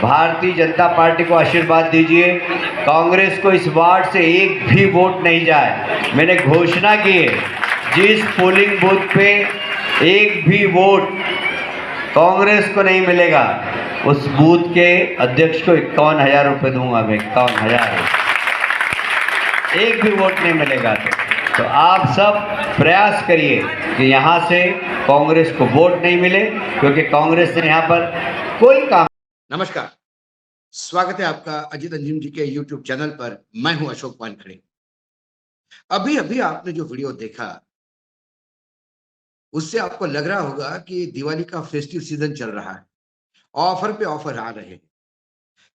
Bharatiya Janata party को आशीर्वाद दीजिए, कांग्रेस को इस वार्ड से एक भी वोट नहीं जाए। मैंने घोषणा की है, जिस पोलिंग बूथ पे एक भी वोट कांग्रेस को नहीं मिलेगा, उस बूथ के अध्यक्ष को 51,000 रुपये दूंगा मैं। 51,000, एक भी वोट नहीं मिलेगा तो आप सब प्रयास करिए कि यहाँ से कांग्रेस को वोट नहीं मिले, क्योंकि कांग्रेस ने यहाँ पर कोई काम। नमस्कार, स्वागत है आपका अजीत अंजुम जी के YouTube चैनल पर। मैं हूं अशोक वानखेड़े। अभी अभी आपने जो वीडियो देखा, उससे आपको लग रहा होगा कि दिवाली का फेस्टिव सीजन चल रहा है, ऑफर पे ऑफर आ रहे हैं,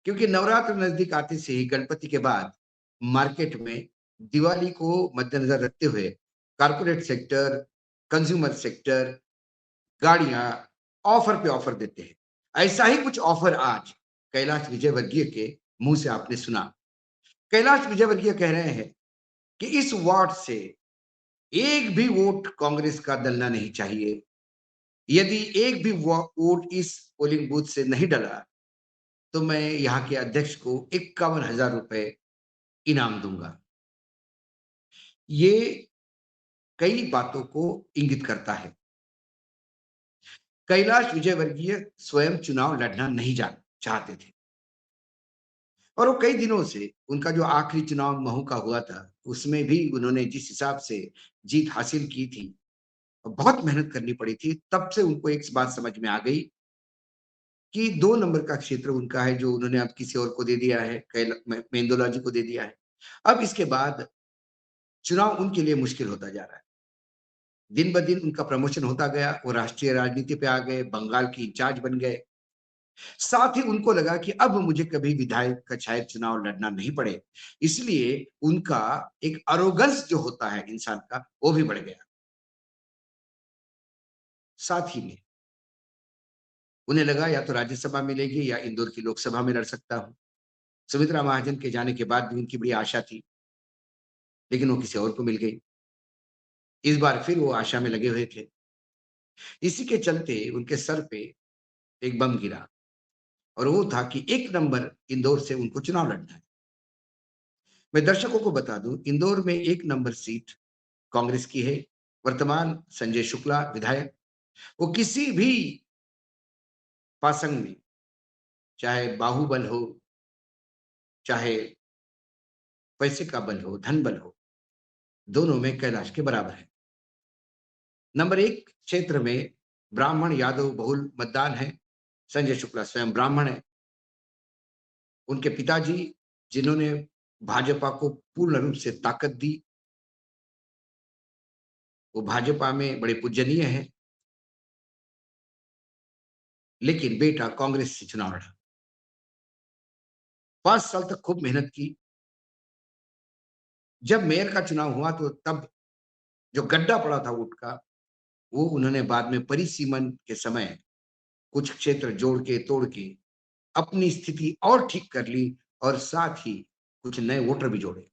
क्योंकि नवरात्र नजदीक आते से ही गणपति के बाद मार्केट में दिवाली को मद्देनजर रखते हुए कारपोरेट सेक्टर, कंज्यूमर सेक्टर, गाड़ियां ऑफर पे ऑफर देते हैं। ऐसा ही कुछ ऑफर आज कैलाश विजयवर्गीय के मुंह से आपने सुना। कैलाश विजयवर्गीय कह रहे हैं कि इस वार्ड से एक भी वोट कांग्रेस का डलना नहीं चाहिए। यदि एक भी वोट इस पोलिंग बूथ से नहीं डला तो मैं यहाँ के अध्यक्ष को 51,000 रुपए इनाम दूंगा। ये कई बातों को इंगित करता है। कैलाश विजयवर्गीय स्वयं चुनाव लड़ना नहीं चाहते थे, और वो कई दिनों से उनका जो आखिरी चुनाव महू का हुआ था, उसमें भी उन्होंने जिस हिसाब से जीत हासिल की थी, बहुत मेहनत करनी पड़ी थी। तब से उनको एक बात समझ में आ गई कि 2 नंबर का क्षेत्र उनका है, जो उन्होंने अब किसी और को दे दिया है, मेंदोला जी को दे दिया है। अब इसके बाद चुनाव उनके लिए मुश्किल होता जा रहा है। दिन ब दिन उनका प्रमोशन होता गया, वो राष्ट्रीय राजनीति पे आ गए, बंगाल की इंचार्ज बन गए। साथ ही उनको लगा कि अब मुझे कभी विधायक का शायद चुनाव लड़ना नहीं पड़े, इसलिए उनका एक अरोगेंस जो होता है इंसान का, वो भी बढ़ गया। साथ ही में उन्हें लगा या तो राज्यसभा मिलेगी या इंदौर की लोकसभा में लड़ सकता हूं। सुमित्रा महाजन के जाने के बाद भी उनकी बड़ी आशा थी, लेकिन वो किसी और को मिल गई। इस बार फिर वो आशा में लगे हुए थे। इसी के चलते उनके सर पे एक बम गिरा, और वो था कि 1 नंबर इंदौर से उनको चुनाव लड़ना है। मैं दर्शकों को बता दूं, इंदौर में 1 नंबर सीट कांग्रेस की है। वर्तमान संजय शुक्ला विधायक, वो किसी भी पासंग में, चाहे बाहुबल हो, चाहे पैसे का बल हो, धन बल हो, दोनों में कैलाश के बराबर है। नंबर 1 क्षेत्र में ब्राह्मण यादव बहुल मतदान है। संजय शुक्ला स्वयं ब्राह्मण है। उनके पिताजी, जिन्होंने भाजपा को पूर्ण रूप से ताकत दी, वो भाजपा में बड़े पूजनीय हैं, लेकिन बेटा कांग्रेस से चुनाव लड़ा। 5 साल तक खूब मेहनत की। जब मेयर का चुनाव हुआ तो तब जो गड्ढा पड़ा था वोट का, वो उन्होंने बाद में परिसीमन के समय कुछ क्षेत्र जोड़ के तोड़ के अपनी स्थिति और ठीक कर ली, और साथ ही कुछ नए वोटर भी जोड़े।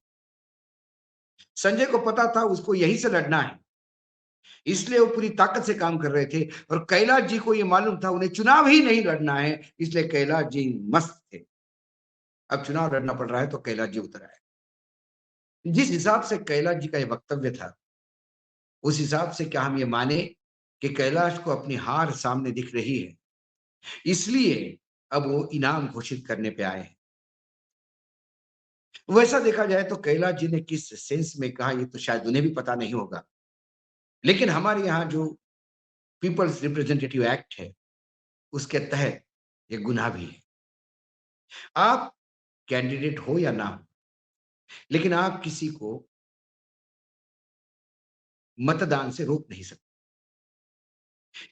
संजय को पता था उसको यहीं से लड़ना है, इसलिए वो पूरी ताकत से काम कर रहे थे, और कैलाश जी को ये मालूम था उन्हें चुनाव ही नहीं लड़ना है, इसलिए कैलाश जी मस्त थे। अब चुनाव लड़ना पड़ रहा है तो कैलाश जी उतर आए। जिस हिसाब से कैलाश जी का ये वक्तव्य था, उस हिसाब से क्या हम ये माने कि कैलाश को अपनी हार सामने दिख रही है, इसलिए अब वो इनाम घोषित करने पे आए हैं। वैसा देखा जाए तो कैलाश जी ने किस सेंस में कहा, ये तो शायद उन्हें भी पता नहीं होगा, लेकिन हमारे यहाँ जो पीपल्स रिप्रेजेंटेटिव एक्ट है, उसके तहत ये गुनाह भी है। आप कैंडिडेट हो या ना हो, लेकिन आप किसी को मतदान से रोक नहीं सकते।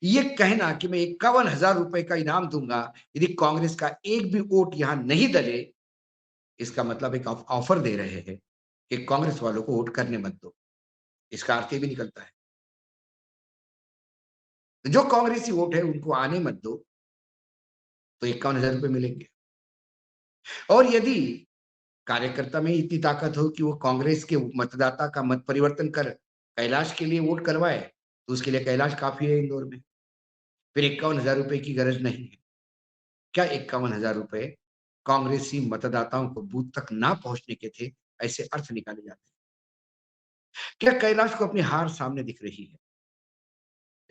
ये कहना कि मैं 51,000 रुपए का इनाम दूंगा यदि कांग्रेस का एक भी वोट यहां नहीं डले, इसका मतलब एक ऑफर दे रहे हैं कि कांग्रेस वालों को वोट करने मत दो। इसका अर्थ ये भी निकलता है जो कांग्रेसी वोट है उनको आने मत दो, तो 51,000 रुपए मिलेंगे। और यदि कार्यकर्ता में इतनी ताकत हो कि वो कांग्रेस के मतदाता का मत परिवर्तन कर कैलाश के लिए वोट करवाए, तो उसके लिए कैलाश काफी है इंदौर में। फिर 51,000 रुपए की गरज नहीं है। क्या 51,000 रुपए कांग्रेसी मतदाताओं को बूथ तक ना पहुंचने के थे? ऐसे अर्थ निकाले जाते हैं। क्या कैलाश को अपनी हार सामने दिख रही है?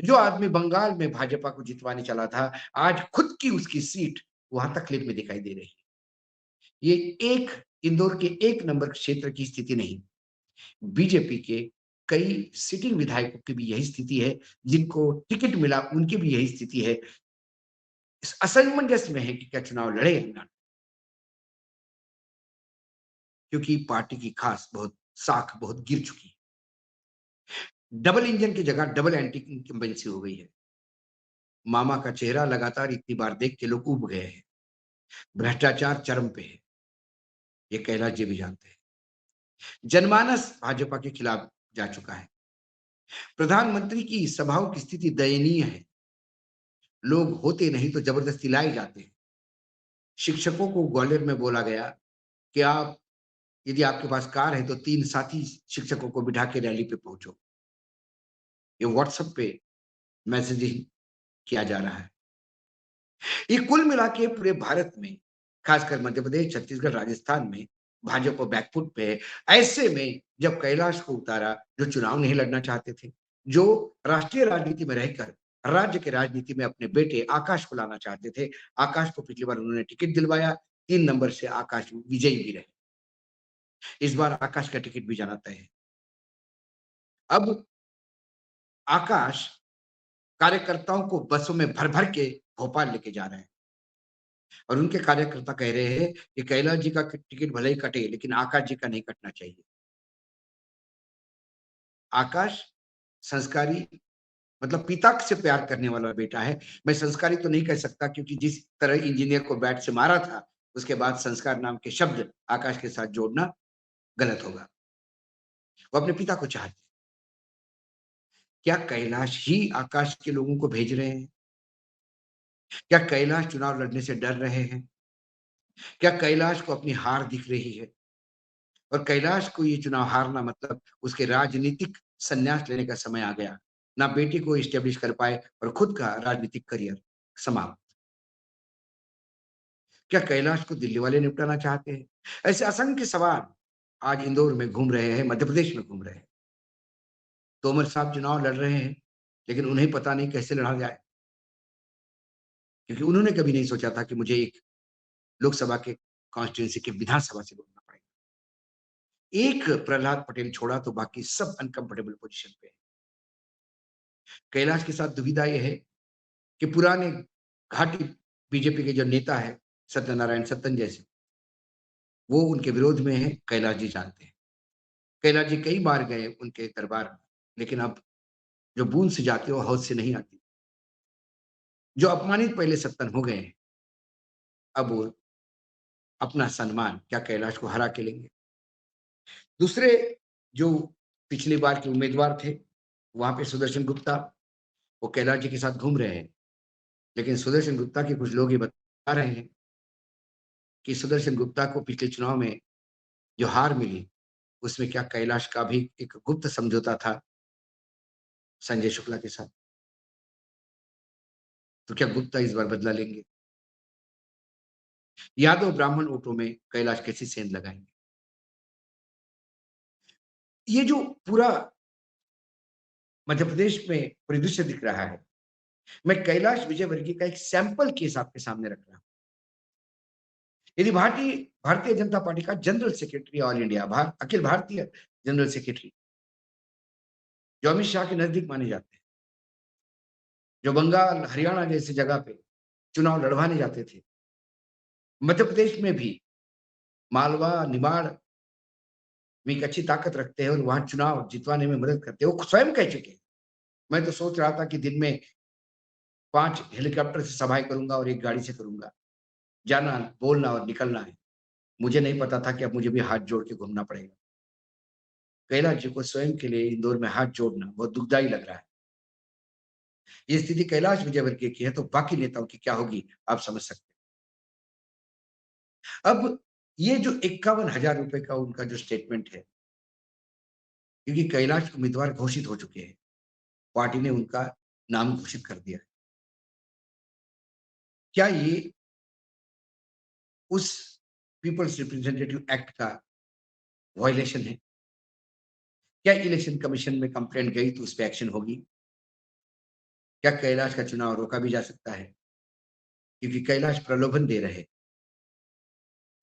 जो आदमी बंगाल में भाजपा को जितवाने चला था, आज खुद की उसकी सीट वहां तकलीफ में दिखाई दे रही है। ये एक इंदौर के 1 नंबर क्षेत्र की स्थिति नहीं, बीजेपी के कई सिटिंग विधायकों की भी यही स्थिति है, जिनको टिकट मिला उनकी भी यही स्थिति है। इस असमंजस में है कि क्या चुनाव लड़े या ना, क्योंकि पार्टी की साख बहुत गिर चुकी है। डबल इंजन की जगह डबल एंटी इनकम्बेंसी हो गई है। मामा का चेहरा लगातार इतनी बार देख के लोग ऊब गए हैं। भ्रष्टाचार चरम पे है, ये कैलाश जी भी जानते हैं। जनमानस भाजपा के खिलाफ जा चुका है। प्रधानमंत्री की सभाओं की स्थिति दयनीय है। लोग होते नहीं तो जबरदस्ती लाए जाते हैं। शिक्षकों को ग्वालियर में बोला गया कि आप यदि आपके पास कार है तो 3 साथी शिक्षकों को बिठा के रैली पे पहुंचो। ये व्हाट्सएप पे मैसेजिंग किया जा रहा है। ये कुल मिला के पूरे भारत में, खासकर मध्य प्रदेश, छत्तीसगढ़, राजस्थान में भाजपा बैकफुट पे है। ऐसे में जब कैलाश को उतारा, जो चुनाव नहीं लड़ना चाहते थे, जो राष्ट्रीय राजनीति में रहकर राज्य के राजनीति में अपने बेटे आकाश को लाना चाहते थे, आकाश को पिछली बार उन्होंने टिकट दिलवाया, 3 नंबर से आकाश विजयी भी रहे। इस बार आकाश का टिकट भी जाना तय है। अब आकाश कार्यकर्ताओं को बसों में भर-भर के भोपाल लेके जा रहे हैं और उनके कार्यकर्ता कह रहे हैं कि कैलाश जी का टिकट भले ही कटे, लेकिन आकाश जी का नहीं कटना चाहिए। आकाश संस्कारी, मतलब पिता से प्यार करने वाला बेटा है। मैं संस्कारी तो नहीं कह सकता, क्योंकि जिस तरह इंजीनियर को बैट से मारा था, उसके बाद संस्कार नाम के शब्द आकाश के साथ जोड़ना गलत होगा। वो अपने पिता को चाहते हैं। क्या कैलाश ही आकाश के लोगों को भेज रहे हैं? क्या कैलाश चुनाव लड़ने से डर रहे हैं? क्या कैलाश को अपनी हार दिख रही है? और कैलाश को ये चुनाव हारना मतलब उसके राजनीतिक संन्यास लेने का समय आ गया। ना बेटी को एस्टेब्लिश कर पाए और खुद का राजनीतिक करियर समाप्त। क्या कैलाश को दिल्ली वाले निपटाना चाहते हैं? ऐसे असंख्य सवाल आज इंदौर में घूम रहे हैं, मध्य प्रदेश में घूम रहे हैं। तोमर साहब चुनाव लड़ रहे हैं, लेकिन उन्हें पता नहीं कैसे लड़ा जाए, क्योंकि उन्होंने कभी नहीं सोचा था कि मुझे एक लोकसभा के कॉन्स्टिट्यूएंसी के विधानसभा से लड़ना पड़ेगा। एक प्रहलाद पटेल छोड़ा तो बाकी सब अनकंफर्टेबल पोजीशन पे हैं। कैलाश के साथ दुविधा ये है कि पुराने घाटी बीजेपी के जो नेता है, सत्यनारायण सत्तन जैसे, वो उनके विरोध में हैं, कैलाश जी जानते हैं। कैलाश जी कई बार गए उनके दरबार में, लेकिन अब जो बूंद से जाती है वो हौद से नहीं आती। जो अपमानित पहले सत्तन हो गए हैं, अब वो अपना सम्मान क्या कैलाश को हरा के लेंगे? दूसरे जो पिछली बार के उम्मीदवार थे, वहाँ पे सुदर्शन गुप्ता, वो कैलाश जी के साथ घूम रहे हैं। लेकिन सुदर्शन गुप्ता के कुछ लोग ये बता रहे हैं कि सुदर्शन गुप्ता को पिछले चुनाव में जो हार मिली, उसमें क्या कैलाश का भी एक गुप्त समझौता था संजय शुक्ला के साथ? तो क्या गुप्ता इस बार बदला लेंगे? यादव ब्राह्मण वोटों में कैलाश कैसी सेंध लगाएंगे? ये जो पूरा मध्य प्रदेश में परिदृश्य दिख रहा है, मैं कैलाश विजयवर्गीय का एक सैंपल केस आपके सामने रख रहा हूं। यदि भारतीय जनता पार्टी का general secretary all India, Akhil Bharatiya general secretary, जो अमित शाह के नजदीक माने जाते हैं, जो बंगाल हरियाणा जैसी जगह पे चुनाव लड़वाने जाते थे, मध्य प्रदेश में भी मालवा निमाड़ में एक अच्छी ताकत रखते हैं और वहां चुनाव जितवाने में मदद करते हैं, वो स्वयं कह चुके हैं। मैं तो सोच रहा था कि दिन में 5 हेलीकॉप्टर से सभाएं करूंगा और एक गाड़ी से करूंगा। जाना, बोलना और निकलना है। मुझे नहीं पता था कि अब मुझे भी हाथ जोड़ के घूमना पड़ेगा। कैलाश जी को स्वयं के लिए इंदौर में हाथ जोड़ना बहुत दुखदाई लग रहा है। ये स्थिति कैलाश विजयवर्गीय की है तो बाकी नेताओं की क्या होगी, आप समझ सकते हैं। अब ये जो 51,000 रुपए का उनका जो स्टेटमेंट है, क्योंकि कैलाश उम्मीदवार घोषित हो चुके हैं, पार्टी ने उनका नाम घोषित कर दिया है। क्या ये उस पीपल्स रिप्रेजेंटेटिव एक्ट का वायलेशन है? क्या इलेक्शन कमीशन में कंप्लेंट गई तो उस पे एक्शन होगी? क्या कैलाश का चुनाव रोका भी जा सकता है? क्योंकि कैलाश प्रलोभन दे रहे,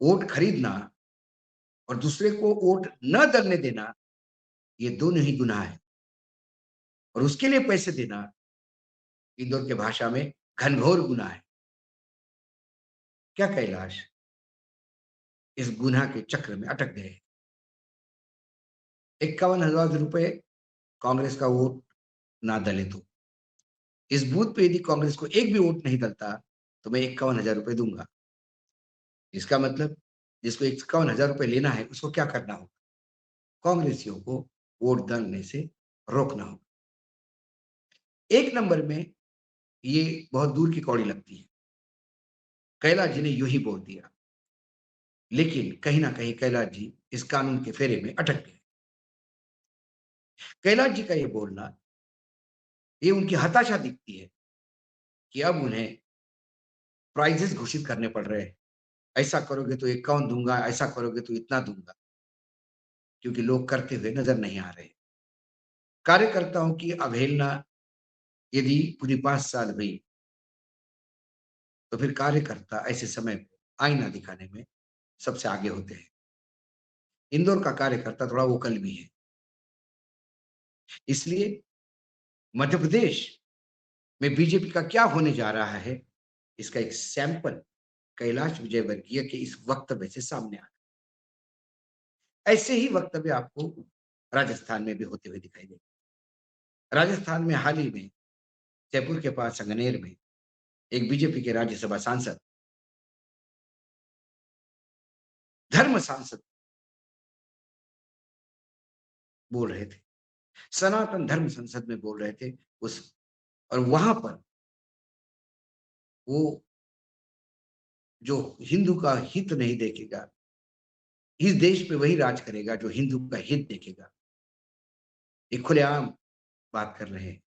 वोट खरीदना और दूसरे को वोट न डलने देना, ये दोनों ही गुनाह है। और उसके लिए पैसे देना इंदौर के भाषा में घनघोर गुनाह है। क्या कैलाश इस गुनाह के चक्र में अटक गए? 51,000 रुपए कांग्रेस का वोट ना डले तो इस बूथ पे यदि कांग्रेस को एक भी वोट नहीं डलता तो मैं 51,000 रुपए दूंगा। इसका मतलब जिसको 51,000 रुपए लेना है उसको क्या करना होगा? कांग्रेसियों को वोट डालने से रोकना होगा। एक नंबर में ये बहुत दूर की कौड़ी लगती है। कैलाश जी ने यूं ही बोल दिया, लेकिन कहीं ना कहीं कैलाश जी इस कानून के फेरे में अटक गए। कैलाश जी का ये बोलना, ये उनकी हताशा दिखती है कि अब उन्हें प्राइजेस घोषित करने पड़ रहे हैं। ऐसा करोगे तो 51 दूंगा, ऐसा करोगे तो इतना दूंगा, क्योंकि लोग करते हुए नजर नहीं आ रहे। कार्यकर्ताओं की अवहेलना यदि पूरी 5 साल हुई तो फिर कार्यकर्ता ऐसे समय पे आईना दिखाने में सबसे आगे होते हैं। इंदौर का कार्यकर्ता थोड़ा वोकल भी है। इसलिए मध्य प्रदेश में बीजेपी का क्या होने जा रहा है, इसका एक सैंपल कैलाश विजयवर्गीय के इस वक्तव्य से सामने आ रहा है। ऐसे ही वक्तव्य आपको राजस्थान में भी होते हुए दिखाई देंगे। राजस्थान में हाल ही में जयपुर के पास संगनेर में एक बीजेपी के राज्यसभा सांसद, धर्म सांसद बोल रहे थे, सनातन धर्म संसद में बोल रहे थे उस, और वहां पर वो जो हिंदू का हित नहीं देखेगा, इस देश पे वही राज करेगा जो हिंदू का हित देखेगा। एक खुलेआम बात कर रहे हैं।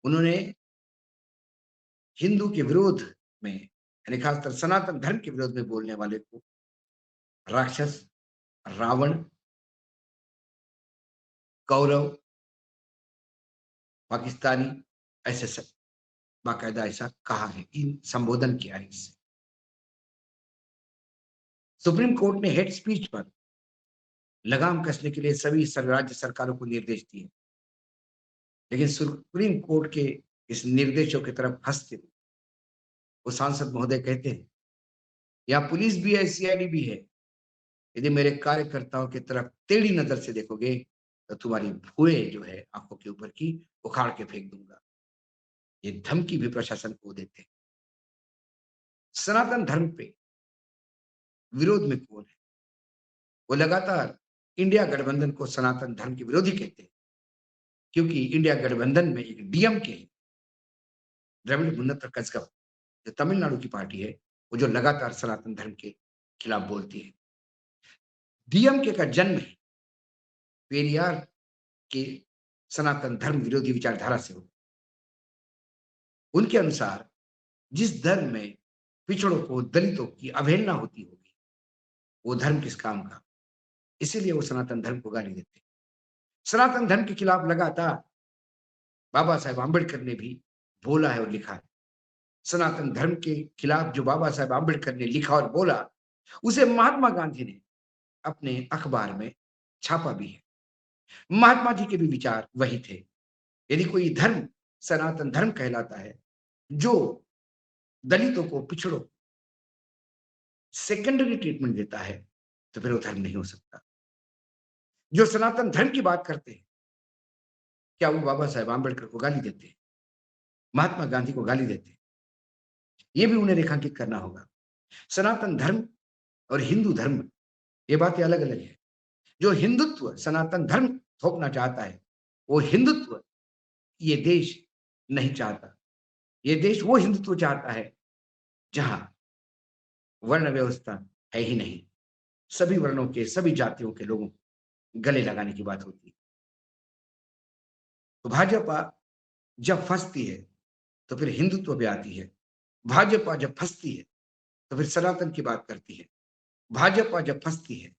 उन्होंने हिंदू के विरोध में, यानी खासकर सनातन धर्म के विरोध में बोलने वाले को राक्षस, रावण, कौरव, पाकिस्तानी, ऐसे सब बाकायदा ऐसा कहा है, इन संबोधन किया है इससे। सुप्रीम कोर्ट ने हेट स्पीच पर लगाम कसने के लिए सभी राज्य सरकारों को निर्देश दिए, लेकिन सुप्रीम कोर्ट के इस निर्देशों की तरफ हंसते हुए वो सांसद महोदय कहते हैं, यहाँ पुलिस भी है, सीआईडी भी है, यदि मेरे कार्यकर्ताओं की तरफ टेढ़ी नजर से देखोगे तो तुम्हारी भुएं जो है आंखों के ऊपर की उखाड़ के फेंक दूंगा। ये धमकी भी प्रशासन को देते हैं। सनातन धर्म पे विरोध में कौन है? वो लगातार इंडिया गठबंधन को सनातन धर्म के विरोधी कहते हैं, क्योंकि इंडिया गठबंधन में एक डीएमके, द्रविड़ मुन्नेत्र कझगम, जो तमिलनाडु की पार्टी है, वो जो लगातार सनातन धर्म के खिलाफ बोलती है। डीएमके का जन्म है पेरियार के सनातन धर्म विरोधी विचारधारा से हो। उनके अनुसार जिस धर्म में पिछड़ों को, दलितों की अवहेलना होती होगी, वो धर्म किस काम का? इसीलिए वो सनातन धर्म को गाली देते हैं। सनातन धर्म के खिलाफ लगातार बाबा साहेब आंबेडकर ने भी बोला है और लिखा है। सनातन धर्म के खिलाफ जो बाबा साहेब आंबेडकर ने लिखा और बोला, उसे महात्मा गांधी ने अपने अखबार में छापा भी है। महात्मा जी के भी विचार वही थे। यदि कोई धर्म सनातन धर्म कहलाता है, जो दलितों को, पिछड़ों सेकेंडरी ट्रीटमेंट देता है, तो फिर वो धर्म नहीं हो सकता। जो सनातन धर्म की बात करते हैं, क्या वो बाबा साहेब आंबेडकर को गाली देते हैं, महात्मा गांधी को गाली देते हैं? ये भी उन्हें रेखांकित करना होगा। सनातन धर्म और हिंदू धर्म, ये बातें अलग अलग है। जो हिंदुत्व सनातन धर्म थोपना चाहता है, वो हिंदुत्व ये देश नहीं चाहता। ये देश वो हिंदुत्व चाहता है जहां वर्ण व्यवस्था है ही नहीं, सभी वर्णों के, सभी जातियों के लोगों को गले लगाने की बात होती है। तो भाजपा जब फंसती है तो फिर हिंदुत्व भी आती है। भाजपा जब फंसती है तो फिर सनातन की बात करती है। भाजपा जब फंसती है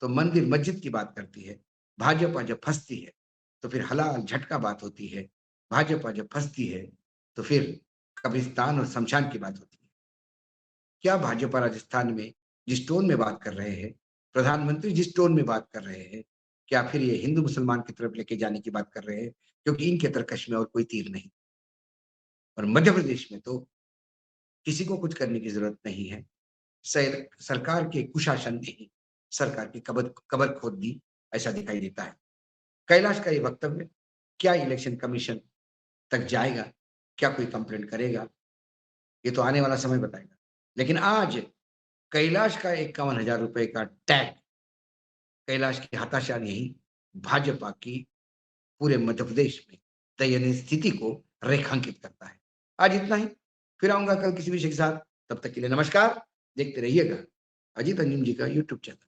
तो मंदिर मस्जिद की बात करती है। भाजपा जब फंसती है तो फिर हलाल झटका बात होती है। भाजपा जब फंसती है तो फिर कब्रिस्तान और शमशान की बात होती है। क्या भाजपा राजस्थान में जिस टोन में बात कर रहे हैं, प्रधानमंत्री जिस टोन में बात कर रहे हैं, क्या फिर ये हिंदू मुसलमान की तरफ लेके जाने की बात कर रहे हैं? क्योंकि इनके तरकश में और कोई तीर नहीं। और मध्य प्रदेश में तो किसी को कुछ करने की जरूरत नहीं है। सरकार के कुशासन ने ही सरकार की कबर कबर खोद दी, ऐसा दिखाई देता है। कैलाश का ये वक्तव्य क्या इलेक्शन कमीशन तक जाएगा? क्या कोई कंप्लेंट करेगा? ये तो आने वाला समय बताएगा। लेकिन आज कैलाश का 51,000 रुपए का टैग कैलाश की हताशा नहीं, भाजपा की पूरे मध्य प्रदेश में दयनीय स्थिति को रेखांकित करता है। आज इतना ही, फिर आऊँगा कल किसी विषय के साथ, तब तक के लिए नमस्कार। देखते रहिएगा अजीत अंजुम जी का यूट्यूब चैनल।